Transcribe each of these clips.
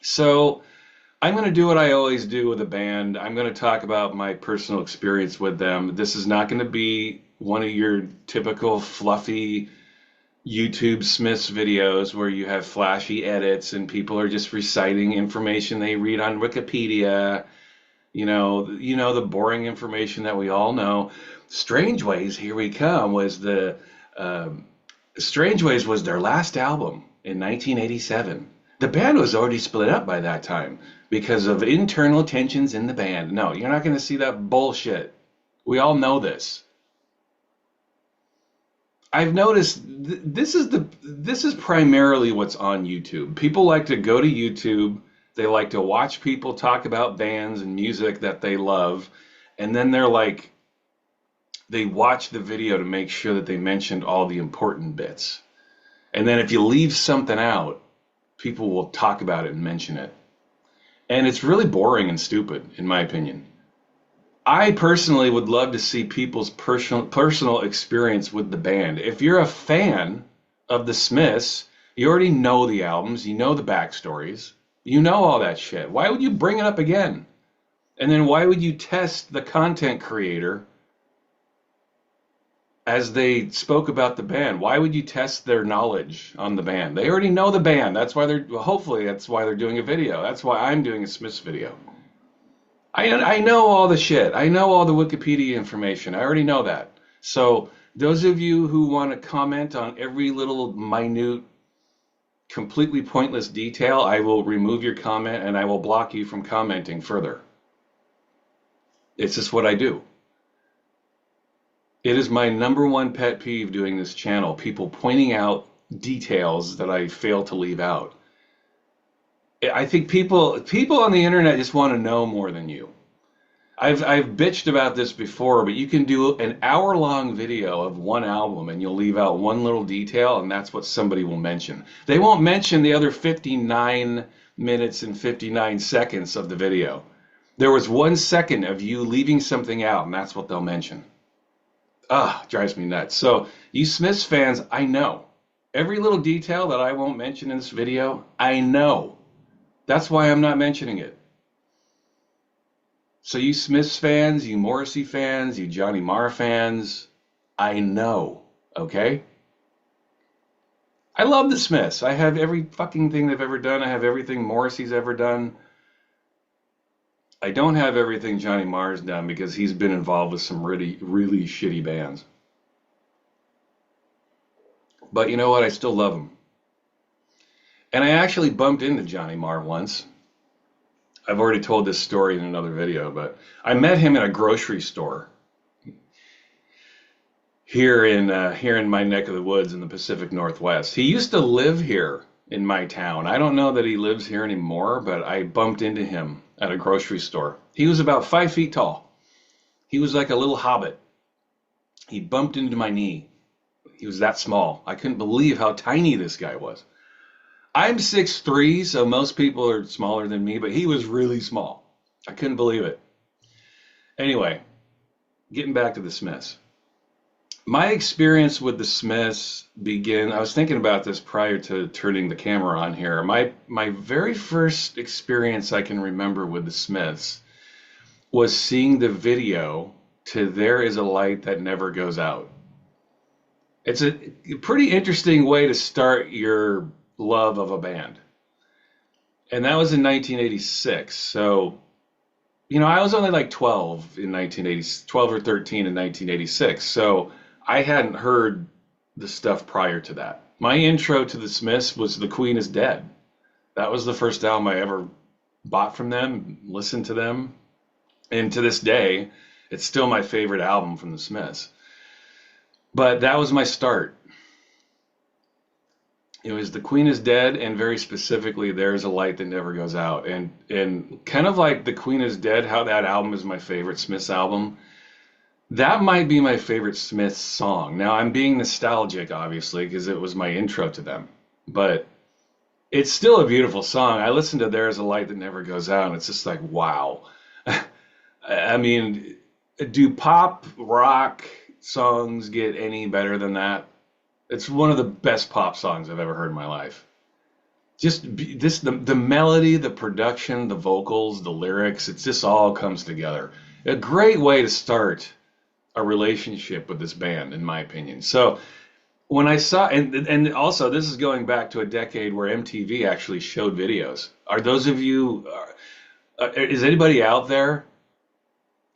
So I'm going to do what I always do with a band. I'm going to talk about my personal experience with them. This is not going to be one of your typical fluffy YouTube Smiths videos where you have flashy edits and people are just reciting information they read on Wikipedia. You know the boring information that we all know. Strange Ways, Here We Come was the um, Strange Ways was their last album in 1987. The band was already split up by that time because of internal tensions in the band. No, you're not going to see that bullshit. We all know this. I've noticed this is primarily what's on YouTube. People like to go to YouTube, they like to watch people talk about bands and music that they love, and then they watch the video to make sure that they mentioned all the important bits. And then if you leave something out, people will talk about it and mention it. And it's really boring and stupid, in my opinion. I personally would love to see people's personal experience with the band. If you're a fan of the Smiths, you already know the albums, you know the backstories, you know all that shit. Why would you bring it up again? And then why would you test the content creator as they spoke about the band? Why would you test their knowledge on the band? They already know the band. That's why hopefully that's why they're doing a video. That's why I'm doing a Smiths video. I know all the shit. I know all the Wikipedia information. I already know that. So those of you who want to comment on every little minute, completely pointless detail, I will remove your comment and I will block you from commenting further. It's just what I do. It is my number one pet peeve doing this channel, people pointing out details that I fail to leave out. I think people on the internet just want to know more than you. I've bitched about this before, but you can do an hour-long video of one album and you'll leave out one little detail, and that's what somebody will mention. They won't mention the other 59 minutes and 59 seconds of the video. There was 1 second of you leaving something out, and that's what they'll mention. Drives me nuts. So, you Smiths fans, I know. Every little detail that I won't mention in this video, I know. That's why I'm not mentioning it. So you Smiths fans, you Morrissey fans, you Johnny Marr fans, I know, okay? I love the Smiths. I have every fucking thing they've ever done. I have everything Morrissey's ever done. I don't have everything Johnny Marr's done because he's been involved with some really, really shitty bands. But you know what? I still love him. And I actually bumped into Johnny Marr once. I've already told this story in another video, but I met him in a grocery store here in my neck of the woods in the Pacific Northwest. He used to live here in my town. I don't know that he lives here anymore, but I bumped into him at a grocery store. He was about 5 feet tall. He was like a little hobbit. He bumped into my knee. He was that small. I couldn't believe how tiny this guy was. I'm 6'3", so most people are smaller than me, but he was really small. I couldn't believe it. Anyway, getting back to the Smiths. My experience with the Smiths I was thinking about this prior to turning the camera on here. My very first experience I can remember with the Smiths was seeing the video to There Is a Light That Never Goes Out. It's a pretty interesting way to start your love of a band. And that was in 1986. So, I was only like 12 in 1980, 12 or 13 in 1986. So I hadn't heard the stuff prior to that. My intro to the Smiths was The Queen Is Dead. That was the first album I ever bought from them, listened to them. And to this day, it's still my favorite album from the Smiths. But that was my start. It was The Queen Is Dead, and very specifically, There's a Light That Never Goes Out. And kind of like The Queen Is Dead, how that album is my favorite Smiths album, that might be my favorite Smiths song. Now, I'm being nostalgic, obviously, because it was my intro to them. But it's still a beautiful song. I listened to There's a Light That Never Goes Out, and it's just like, wow. I mean, do pop rock songs get any better than that? It's one of the best pop songs I've ever heard in my life. This the melody, the production, the vocals, the lyrics, it's just all comes together. A great way to start a relationship with this band, in my opinion. So when I saw, and also this is going back to a decade where MTV actually showed videos. Are those of you, is anybody out there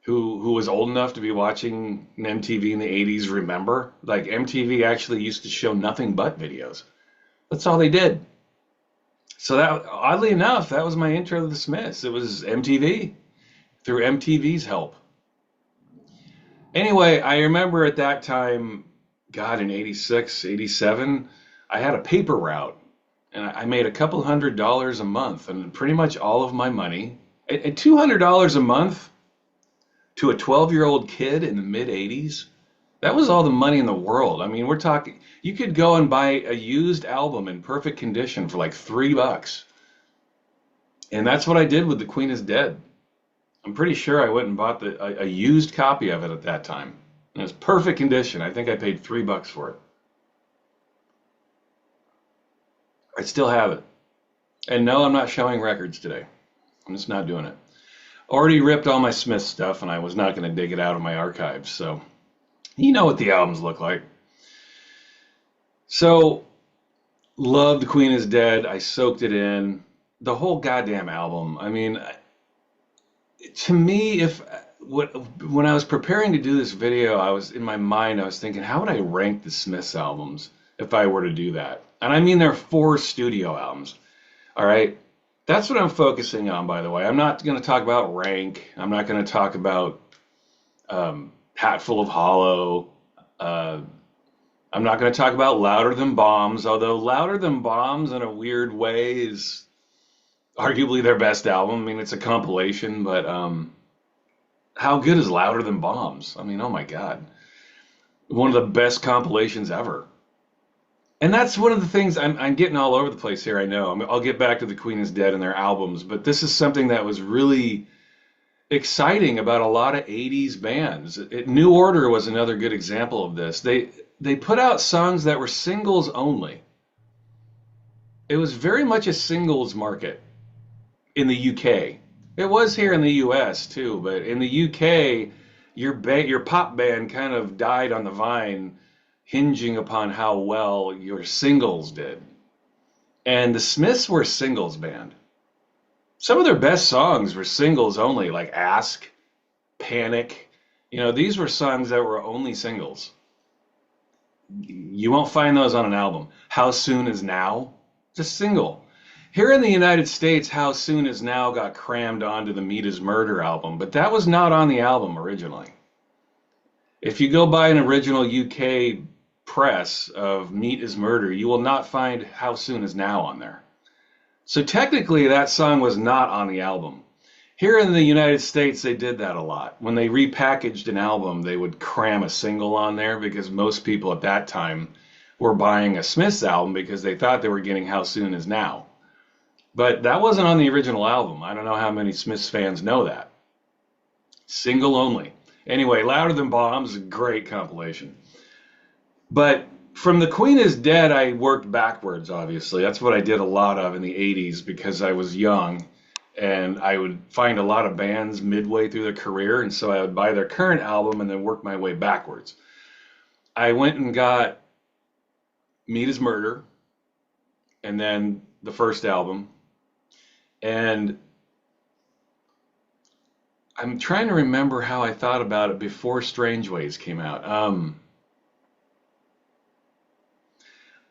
who was old enough to be watching MTV in the 80s remember? Like MTV actually used to show nothing but videos. That's all they did. So that, oddly enough, that was my intro to the Smiths. It was MTV through MTV's help. Anyway, I remember at that time, God, in 86, 87, I had a paper route and I made a couple $100s a month, and pretty much all of my money, and $200 a month to a 12-year-old kid in the mid 80s, that was all the money in the world. I mean, we're talking, you could go and buy a used album in perfect condition for like $3. And that's what I did with The Queen is Dead. I'm pretty sure I went and bought a used copy of it at that time. It was perfect condition. I think I paid $3 for it. I still have it. And no, I'm not showing records today. I'm just not doing it. Already ripped all my Smith stuff, and I was not going to dig it out of my archives. So you know what the albums look like. So loved The Queen is Dead. I soaked it in. The whole goddamn album. I mean, to me, when I was preparing to do this video, I was in my mind, I was thinking, how would I rank the Smiths albums if I were to do that? And I mean, there are 4 studio albums. All right. That's what I'm focusing on, by the way. I'm not going to talk about Rank. I'm not going to talk about Hatful of Hollow. I'm not going to talk about Louder Than Bombs, although Louder Than Bombs in a weird way is arguably their best album. I mean, it's a compilation, but how good is Louder Than Bombs? I mean, oh my God. One of the best compilations ever. And that's one of the things, I'm getting all over the place here, I know. I'll get back to The Queen is Dead and their albums, but this is something that was really exciting about a lot of 80s bands. New Order was another good example of this. They put out songs that were singles only. It was very much a singles market in the UK. It was here in the US too, but in the UK, your pop band kind of died on the vine, hinging upon how well your singles did. And the Smiths were a singles band. Some of their best songs were singles only, like Ask, Panic. You know, these were songs that were only singles. You won't find those on an album. How Soon Is Now? It's a single. Here in the United States, How Soon Is Now got crammed onto the Meat Is Murder album, but that was not on the album originally. If you go by an original UK press of Meat Is Murder, you will not find How Soon Is Now on there. So technically that song was not on the album. Here in the United States, they did that a lot. When they repackaged an album, they would cram a single on there because most people at that time were buying a Smiths album because they thought they were getting How Soon Is Now. But that wasn't on the original album. I don't know how many Smiths fans know that. Single only. Anyway, Louder Than Bombs is a great compilation. But from The Queen is Dead, I worked backwards, obviously. That's what I did a lot of in the 80s because I was young. And I would find a lot of bands midway through their career. And so I would buy their current album and then work my way backwards. I went and got Meat Is Murder and then the first album. And I'm trying to remember how I thought about it before Strange Ways came out.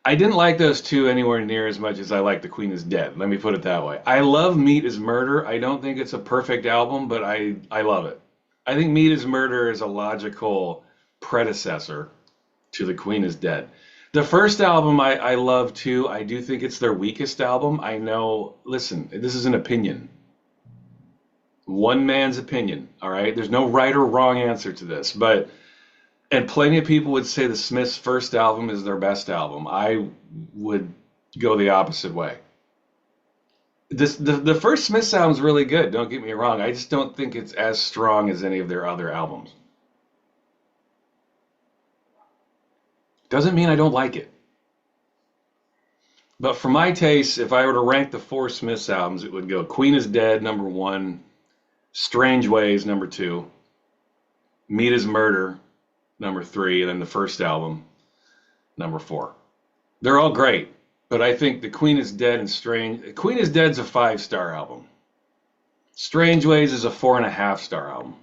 I didn't like those two anywhere near as much as I like The Queen is Dead. Let me put it that way. I love Meat Is Murder. I don't think it's a perfect album, but I love it. I think Meat Is Murder is a logical predecessor to The Queen is Dead. The first album I love too. I do think it's their weakest album. I know, listen, this is an opinion. One man's opinion, all right? There's no right or wrong answer to this, but and plenty of people would say the Smiths' first album is their best album. I would go the opposite way. The first Smiths album is really good, don't get me wrong. I just don't think it's as strong as any of their other albums. Doesn't mean I don't like it. But for my taste, if I were to rank the four Smiths albums, it would go Queen is Dead, number one, Strange Ways, number two, Meat is Murder, number three, and then the first album, number four. They're all great, but I think the Queen is Dead and Queen is Dead's a 5-star album. Strange Ways is a 4.5-star album.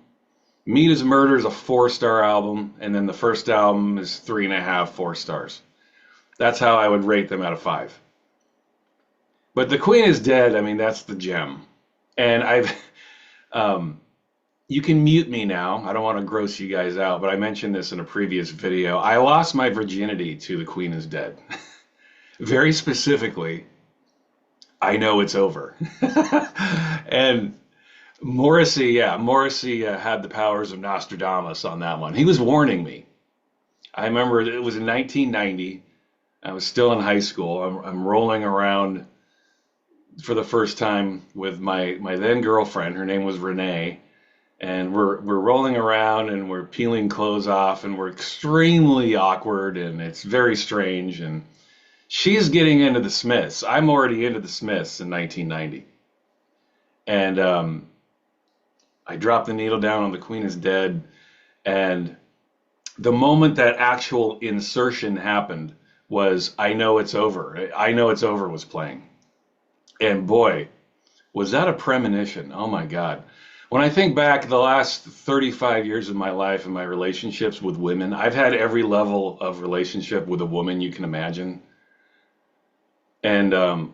Meat is Murder is a 4-star album, and then the first album is 3.5, 4 stars. That's how I would rate them out of 5. But the Queen is Dead, I mean, that's the gem. And you can mute me now. I don't want to gross you guys out, but I mentioned this in a previous video. I lost my virginity to The Queen is Dead. Very specifically, I know it's over. And Morrissey had the powers of Nostradamus on that one. He was warning me. I remember it was in 1990. I was still in high school. I'm rolling around for the first time with my then girlfriend. Her name was Renee. And we're rolling around and we're peeling clothes off and we're extremely awkward and it's very strange. And she's getting into the Smiths. I'm already into the Smiths in 1990. And I dropped the needle down on The Queen is Dead. And the moment that actual insertion happened was I Know It's Over. I Know It's Over was playing. And boy, was that a premonition. Oh my God. When I think back the last 35 years of my life and my relationships with women, I've had every level of relationship with a woman you can imagine. And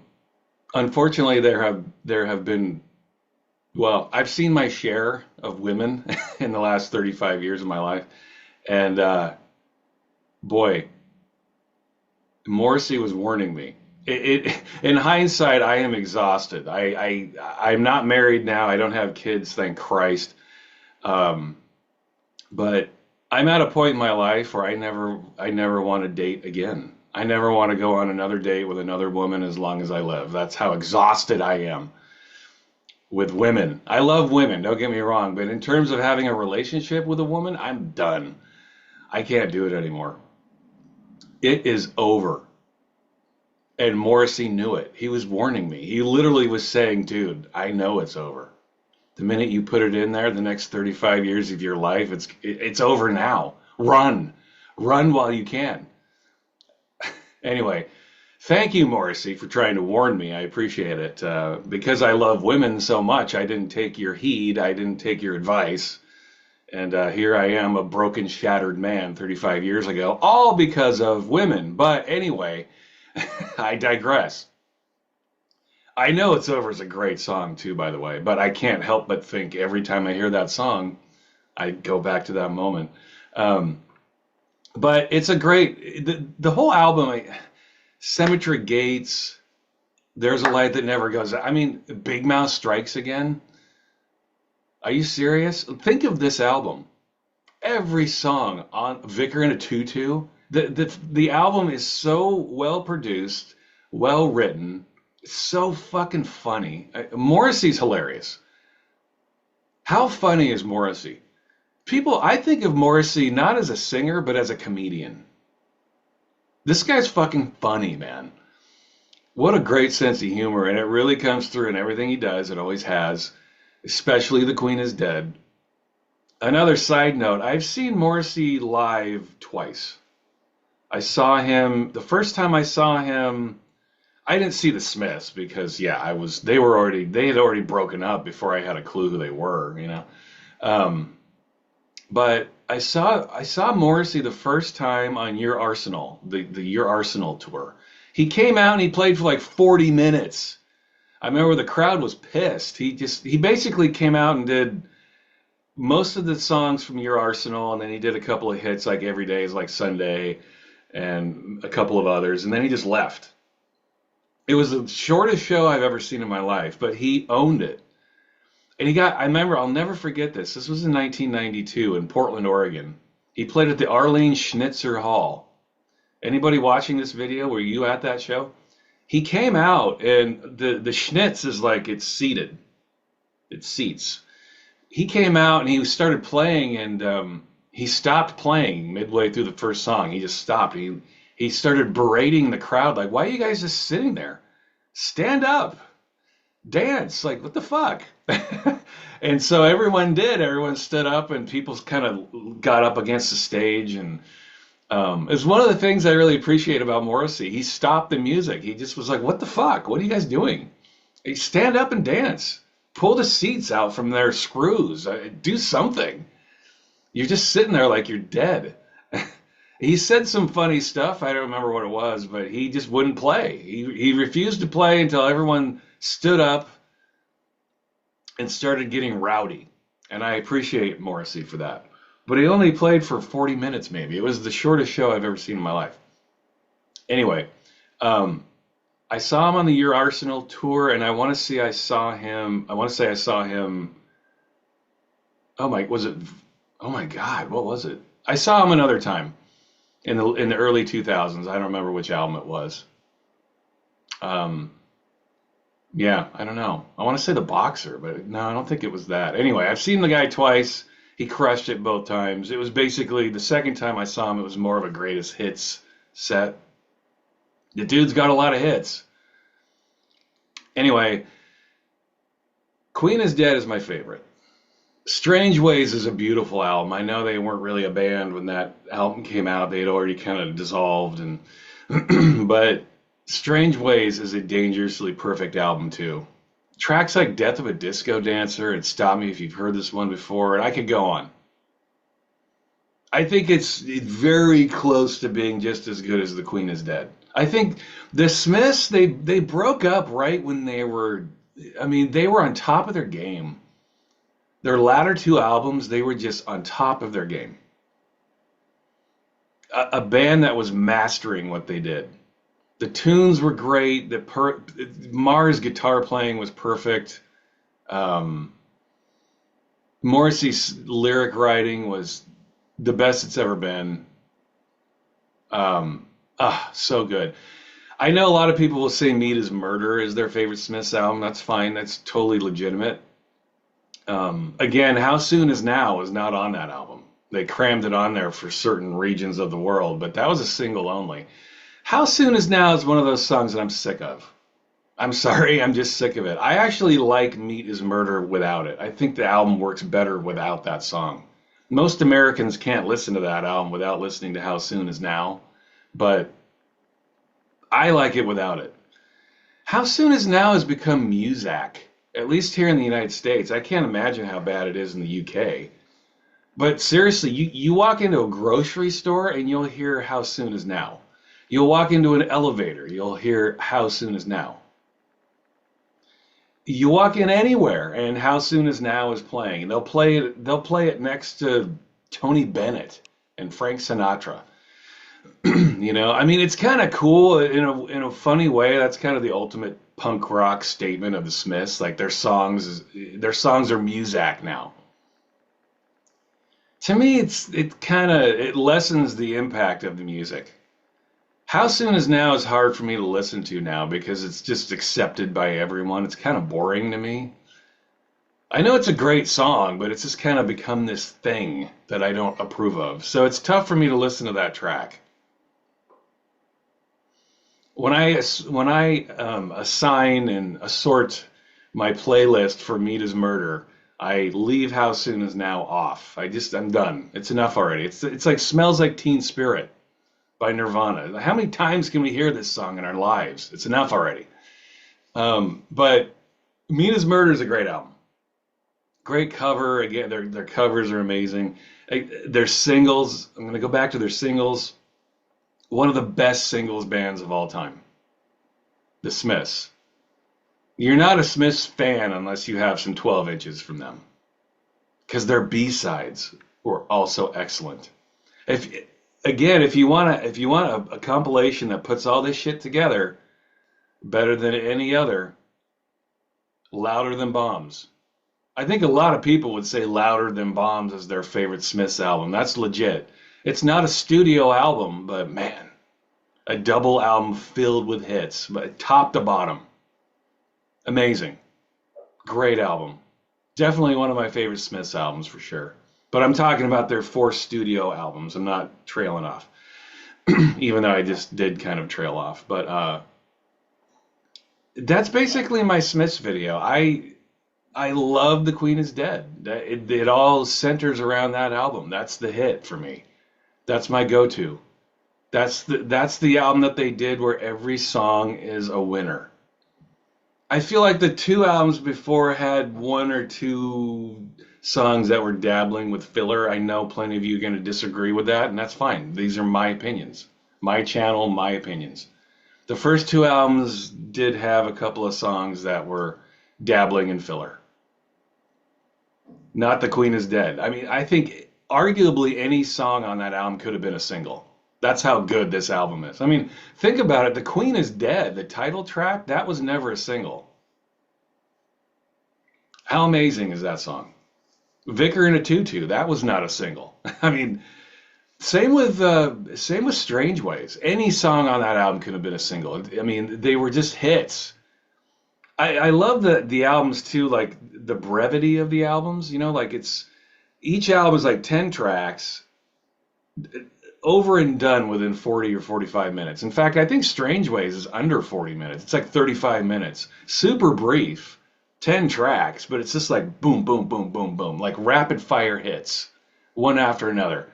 unfortunately, there have been, well, I've seen my share of women in the last 35 years of my life. And boy, Morrissey was warning me. In hindsight, I am exhausted. I'm not married now. I don't have kids, thank Christ. But I'm at a point in my life where I never want to date again. I never want to go on another date with another woman as long as I live. That's how exhausted I am with women. I love women, don't get me wrong, but in terms of having a relationship with a woman, I'm done. I can't do it anymore. It is over. And Morrissey knew it. He was warning me. He literally was saying, dude, I know it's over. The minute you put it in there, the next 35 years of your life, it's over now. Run. Run while you can. Anyway, thank you, Morrissey, for trying to warn me. I appreciate it. Because I love women so much, I didn't take your heed. I didn't take your advice. And here I am, a broken, shattered man 35 years ago, all because of women. But anyway, I digress. I Know It's Over is a great song too, by the way, but I can't help but think every time I hear that song, I go back to that moment. But it's a great, the whole album, Cemetery Gates, There's a Light That Never Goes Out. I mean, Big Mouth Strikes Again. Are you serious? Think of this album. Every song on Vicar in a Tutu. The album is so well produced, well written, so fucking funny. Morrissey's hilarious. How funny is Morrissey? I think of Morrissey not as a singer, but as a comedian. This guy's fucking funny, man. What a great sense of humor, and it really comes through in everything he does. It always has, especially The Queen is Dead. Another side note, I've seen Morrissey live twice. I saw him, the first time I saw him, I didn't see the Smiths because, they had already broken up before I had a clue who they were, you know. But I saw Morrissey the first time on Your Arsenal, the Your Arsenal tour. He came out and he played for like 40 minutes. I remember the crowd was pissed. He basically came out and did most of the songs from Your Arsenal, and then he did a couple of hits like Every Day Is Like Sunday and a couple of others, and then he just left. It was the shortest show I've ever seen in my life, but he owned it. And I remember, I'll never forget this. This was in 1992 in Portland, Oregon. He played at the Arlene Schnitzer Hall. Anybody watching this video, were you at that show? He came out, and the Schnitz is like, it's seated. It's seats. He came out, and he started playing, and he stopped playing midway through the first song. He just stopped. He he started berating the crowd, like, why are you guys just sitting there? Stand up, dance, like, what the fuck? And so everyone did. Everyone stood up, and people kind of got up against the stage. And it's one of the things I really appreciate about Morrissey. He stopped the music. He just was like, what the fuck? What are you guys doing? Hey, stand up and dance. Pull the seats out from their screws. Do something. You're just sitting there like you're dead. He said some funny stuff. I don't remember what it was, but he just wouldn't play. He refused to play until everyone stood up and started getting rowdy. And I appreciate Morrissey for that. But he only played for 40 minutes, maybe. It was the shortest show I've ever seen in my life. Anyway, I saw him on the Your Arsenal tour, and I want to say I saw him. Oh my God, what was it? I saw him another time in the early 2000s. I don't remember which album it was. Yeah, I don't know. I want to say The Boxer, but no, I don't think it was that. Anyway, I've seen the guy twice. He crushed it both times. It was basically the second time I saw him, it was more of a greatest hits set. The dude's got a lot of hits. Anyway, Queen is Dead is my favorite. Strange Ways is a beautiful album. I know they weren't really a band when that album came out. They had already kind of dissolved, and but Strange Ways is a dangerously perfect album too. Tracks like Death of a Disco Dancer and Stop Me If You've Heard This One Before, and I could go on. I think it's very close to being just as good as The Queen is Dead. I think the Smiths, they broke up right when they were on top of their game. Their latter two albums, they were just on top of their game. A band that was mastering what they did. The tunes were great. Marr's guitar playing was perfect. Morrissey's lyric writing was the best it's ever been. So good. I know a lot of people will say Meat is Murder is their favorite Smiths album. That's fine. That's totally legitimate. Again, How Soon Is Now is not on that album. They crammed it on there for certain regions of the world, but that was a single only. How Soon Is Now is one of those songs that I'm sick of. I'm sorry, I'm just sick of it. I actually like Meat is Murder without it. I think the album works better without that song. Most Americans can't listen to that album without listening to How Soon Is Now, but I like it without it. How Soon Is Now has become Muzak, at least here in the United States. I can't imagine how bad it is in the UK. But seriously, you walk into a grocery store and you'll hear How Soon Is Now. You'll walk into an elevator, you'll hear How Soon Is Now. You walk in anywhere and How Soon Is Now is playing. They'll play it next to Tony Bennett and Frank Sinatra. It's kind of cool in a funny way. That's kind of the ultimate punk rock statement of the Smiths. Like their songs are Muzak now. To me, it lessens the impact of the music. How Soon Is Now is hard for me to listen to now because it's just accepted by everyone. It's kind of boring to me. I know it's a great song, but it's just kind of become this thing that I don't approve of. So it's tough for me to listen to that track. When I assign and assort my playlist for Meat is Murder, I leave How Soon Is Now off. I'm done. It's enough already. It's like Smells Like Teen Spirit by Nirvana. How many times can we hear this song in our lives? It's enough already. But Meat is Murder is a great album. Great cover. Again, their covers are amazing. Their singles, I'm going to go back to their singles. One of the best singles bands of all time. The Smiths. You're not a Smiths fan unless you have some 12 inches from them. Because their B-sides were also excellent. If you want a compilation that puts all this shit together better than any other, Louder Than Bombs. I think a lot of people would say Louder Than Bombs is their favorite Smiths album. That's legit. It's not a studio album, but man, a double album filled with hits, but top to bottom. Amazing. Great album. Definitely one of my favorite Smiths albums for sure. But I'm talking about their 4 studio albums. I'm not trailing off. even though I just did kind of trail off. But that's basically my Smiths video. I love The Queen is Dead. It all centers around that album. That's the hit for me. That's my go-to. That's the album that they did where every song is a winner. I feel like the two albums before had one or two songs that were dabbling with filler. I know plenty of you are going to disagree with that, and that's fine. These are my opinions. My channel, my opinions. The first two albums did have a couple of songs that were dabbling in filler. Not The Queen is Dead. I mean, I think arguably any song on that album could have been a single. That's how good this album is. I mean, think about it. The Queen is Dead, the title track, that was never a single. How amazing is that song? Vicar in a Tutu, that was not a single. I mean, same with Strange Ways. Any song on that album could have been a single. I mean, they were just hits. I love the albums too, like the brevity of the albums. You know, like each album is like 10 tracks, over and done within 40 or 45 minutes. In fact, I think Strange Ways is under 40 minutes. It's like 35 minutes. Super brief, 10 tracks, but it's just like boom, boom, boom, boom, boom, like rapid fire hits, one after another.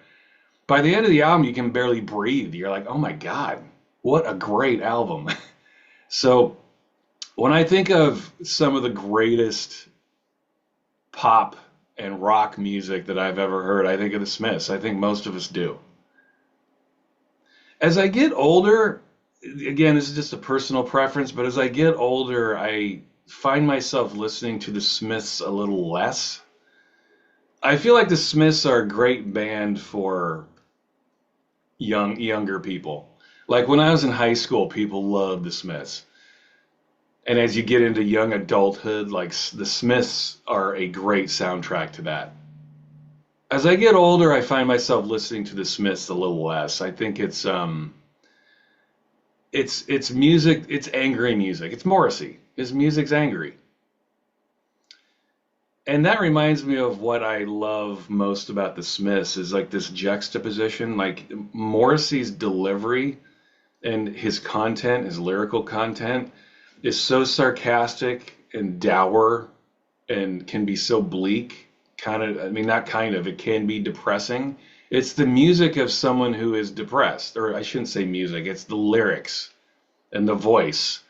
By the end of the album, you can barely breathe. You're like, oh my God, what a great album. So when I think of some of the greatest pop and rock music that I've ever heard, I think of the Smiths. I think most of us do. As I get older, again, this is just a personal preference, but as I get older, I find myself listening to the Smiths a little less. I feel like the Smiths are a great band for younger people. Like when I was in high school, people loved the Smiths. And as you get into young adulthood, like the Smiths are a great soundtrack to that. As I get older, I find myself listening to the Smiths a little less. I think it's music, it's angry music. It's Morrissey. His music's angry. And that reminds me of what I love most about the Smiths is like this juxtaposition, like Morrissey's delivery and his content, his lyrical content is so sarcastic and dour and can be so bleak, kind of, I mean, not kind of, it can be depressing. It's the music of someone who is depressed, or I shouldn't say music, it's the lyrics and the voice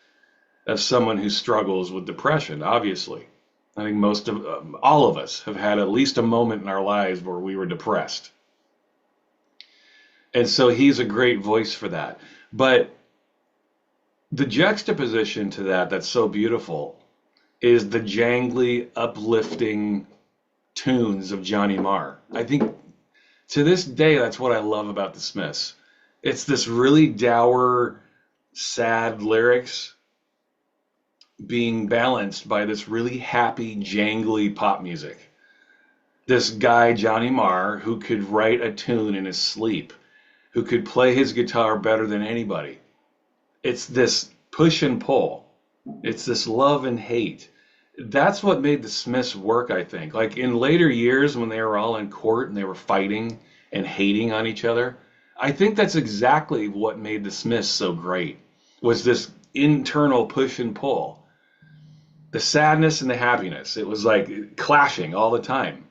of someone who struggles with depression, obviously. I think all of us have had at least a moment in our lives where we were depressed. And so he's a great voice for that. But the juxtaposition to that that's so beautiful is the jangly, uplifting tunes of Johnny Marr. I think to this day, that's what I love about the Smiths. It's this really dour, sad lyrics being balanced by this really happy, jangly pop music. This guy, Johnny Marr, who could write a tune in his sleep, who could play his guitar better than anybody. It's this push and pull. It's this love and hate. That's what made the Smiths work, I think. Like in later years when they were all in court and they were fighting and hating on each other, I think that's exactly what made the Smiths so great, was this internal push and pull. The sadness and the happiness. It was like clashing all the time.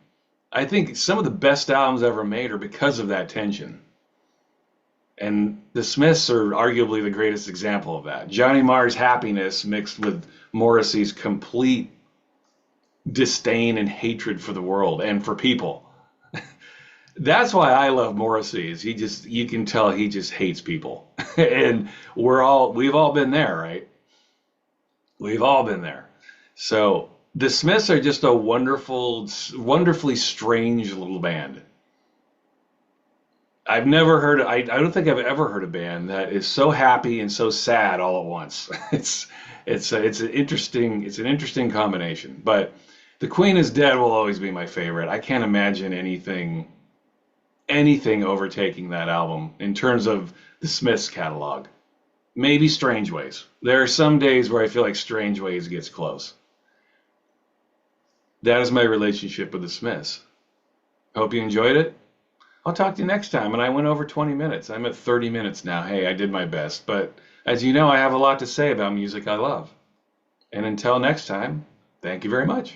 I think some of the best albums ever made are because of that tension. And the Smiths are arguably the greatest example of that. Johnny Marr's happiness mixed with Morrissey's complete disdain and hatred for the world and for people. That's why I love Morrissey. Is you can tell he just hates people. And we've all been there, right? We've all been there. So the Smiths are just a wonderfully strange little band. I don't think I've ever heard a band that is so happy and so sad all at once. It's an interesting combination. But The Queen is Dead will always be my favorite. I can't imagine anything overtaking that album in terms of the Smiths catalog. Maybe Strange Ways. There are some days where I feel like Strange Ways gets close. That is my relationship with the Smiths. Hope you enjoyed it. I'll talk to you next time. And I went over 20 minutes. I'm at 30 minutes now. Hey, I did my best. But as you know, I have a lot to say about music I love. And until next time, thank you very much.